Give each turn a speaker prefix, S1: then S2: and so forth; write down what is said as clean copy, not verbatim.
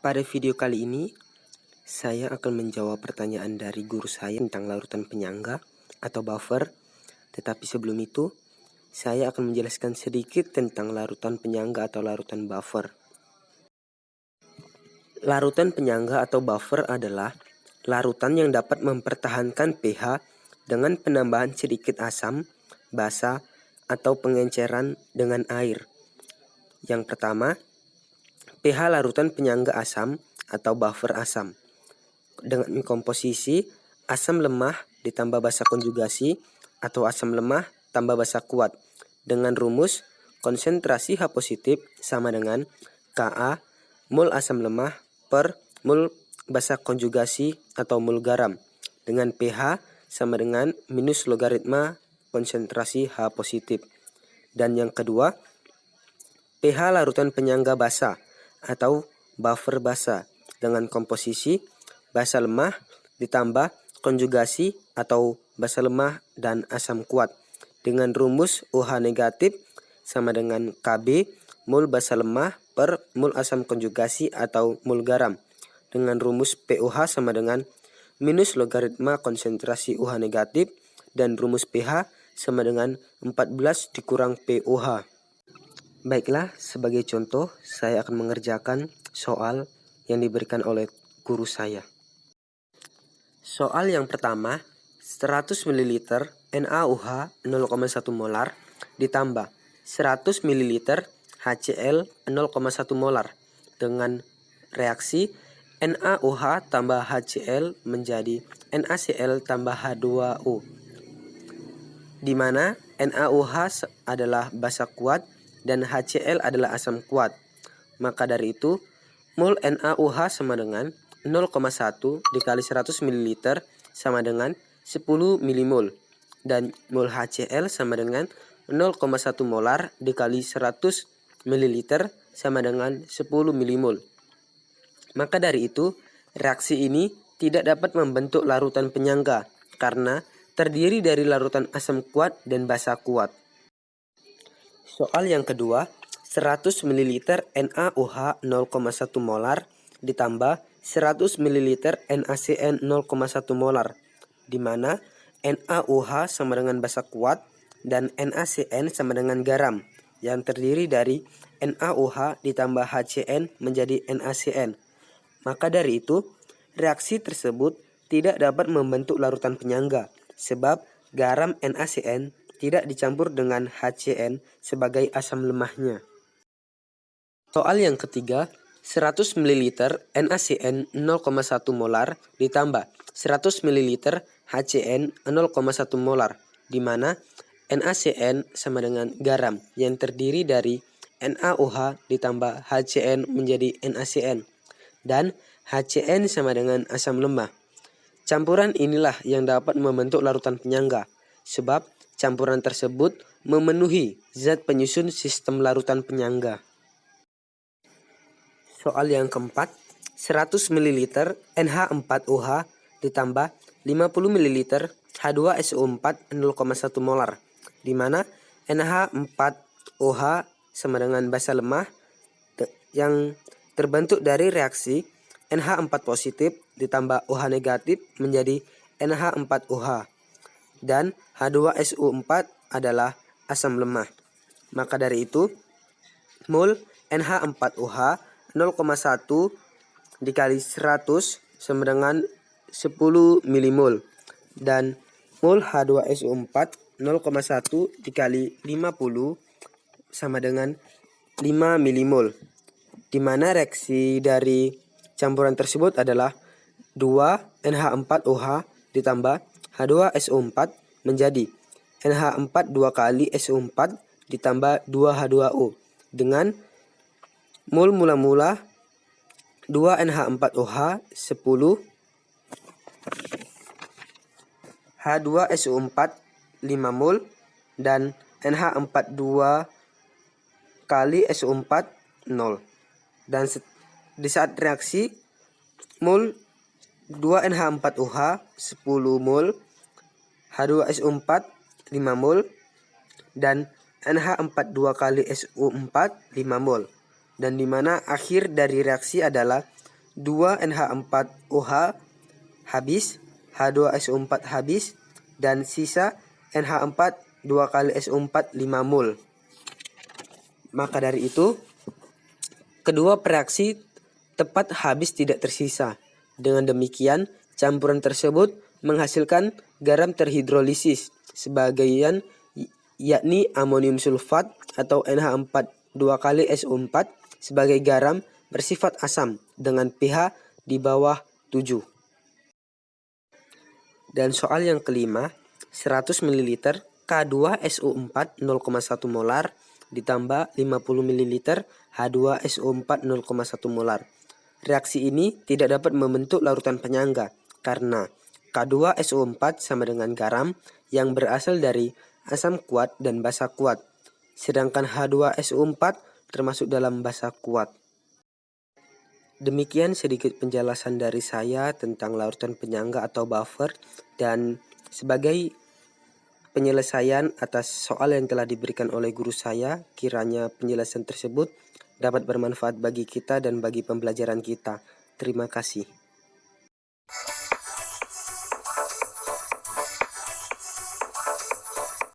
S1: Pada video kali ini, saya akan menjawab pertanyaan dari guru saya tentang larutan penyangga atau buffer. Tetapi sebelum itu, saya akan menjelaskan sedikit tentang larutan penyangga atau larutan buffer. Larutan penyangga atau buffer adalah larutan yang dapat mempertahankan pH dengan penambahan sedikit asam, basa, atau pengenceran dengan air. Yang pertama, pH larutan penyangga asam atau buffer asam dengan komposisi asam lemah ditambah basa konjugasi atau asam lemah tambah basa kuat dengan rumus konsentrasi H positif sama dengan Ka mol asam lemah per mol basa konjugasi atau mol garam dengan pH sama dengan minus logaritma konsentrasi H positif. Dan yang kedua, pH larutan penyangga basa atau buffer basa dengan komposisi basa lemah ditambah konjugasi atau basa lemah dan asam kuat dengan rumus OH negatif sama dengan Kb mol basa lemah per mol asam konjugasi atau mol garam dengan rumus POH sama dengan minus logaritma konsentrasi OH negatif dan rumus pH sama dengan 14 dikurang POH. Baiklah, sebagai contoh, saya akan mengerjakan soal yang diberikan oleh guru saya. Soal yang pertama, 100 ml NaOH 0,1 molar ditambah 100 ml HCl 0,1 molar dengan reaksi NaOH tambah HCl menjadi NaCl tambah H2O, di mana NaOH adalah basa kuat dan HCl adalah asam kuat. Maka dari itu, mol NaOH sama dengan 0,1 dikali 100 ml sama dengan 10 milimol. Dan mol HCl sama dengan 0,1 molar dikali 100 ml sama dengan 10 milimol. Maka dari itu, reaksi ini tidak dapat membentuk larutan penyangga karena terdiri dari larutan asam kuat dan basa kuat. Soal yang kedua, 100 ml NaOH 0,1 molar ditambah 100 ml NaCN 0,1 molar, di mana NaOH sama dengan basa kuat dan NaCN sama dengan garam yang terdiri dari NaOH ditambah HCN menjadi NaCN. Maka dari itu, reaksi tersebut tidak dapat membentuk larutan penyangga sebab garam NaCN tidak dicampur dengan HCN sebagai asam lemahnya. Soal yang ketiga, 100 ml NaCN 0,1 molar ditambah 100 ml HCN 0,1 molar, di mana NaCN sama dengan garam yang terdiri dari NaOH ditambah HCN menjadi NaCN, dan HCN sama dengan asam lemah. Campuran inilah yang dapat membentuk larutan penyangga, sebab campuran tersebut memenuhi zat penyusun sistem larutan penyangga. Soal yang keempat, 100 ml NH4OH ditambah 50 ml H2SO4 0,1 molar, di mana NH4OH sama dengan basa lemah yang terbentuk dari reaksi NH4 positif ditambah OH negatif menjadi NH4OH. Dan H2SO4 adalah asam lemah. Maka dari itu, mol NH4OH 0,1 dikali 100 sama dengan 10 milimol. Dan mol H2SO4 0,1 dikali 50 sama dengan 5 milimol. Di mana reaksi dari campuran tersebut adalah 2 NH4OH ditambah H2SO4 menjadi NH4 2 kali SO4 ditambah 2 H2O dengan mol mula-mula 2 NH4OH 10, H2SO4 5 mol dan NH4 2 kali SO4 0. Dan di saat reaksi mol 2 NH4OH 10 mol, H2SO4 5 mol dan NH4 2 kali SO4 5 mol. Dan di mana akhir dari reaksi adalah 2NH4OH habis, H2SO4 habis, dan sisa NH4 2 kali SO4 5 mol. Maka dari itu, kedua reaksi tepat habis tidak tersisa. Dengan demikian, campuran tersebut menghasilkan garam terhidrolisis sebagian, yakni amonium sulfat atau NH4 2 kali SO4 sebagai garam bersifat asam dengan pH di bawah 7. Dan soal yang kelima, 100 ml K2SO4 0,1 molar ditambah 50 ml H2SO4 0,1 molar. Reaksi ini tidak dapat membentuk larutan penyangga karena K2SO4 sama dengan garam yang berasal dari asam kuat dan basa kuat, sedangkan H2SO4 termasuk dalam basa kuat. Demikian sedikit penjelasan dari saya tentang larutan penyangga atau buffer, dan sebagai penyelesaian atas soal yang telah diberikan oleh guru saya, kiranya penjelasan tersebut dapat bermanfaat bagi kita dan bagi pembelajaran kita. Terima kasih.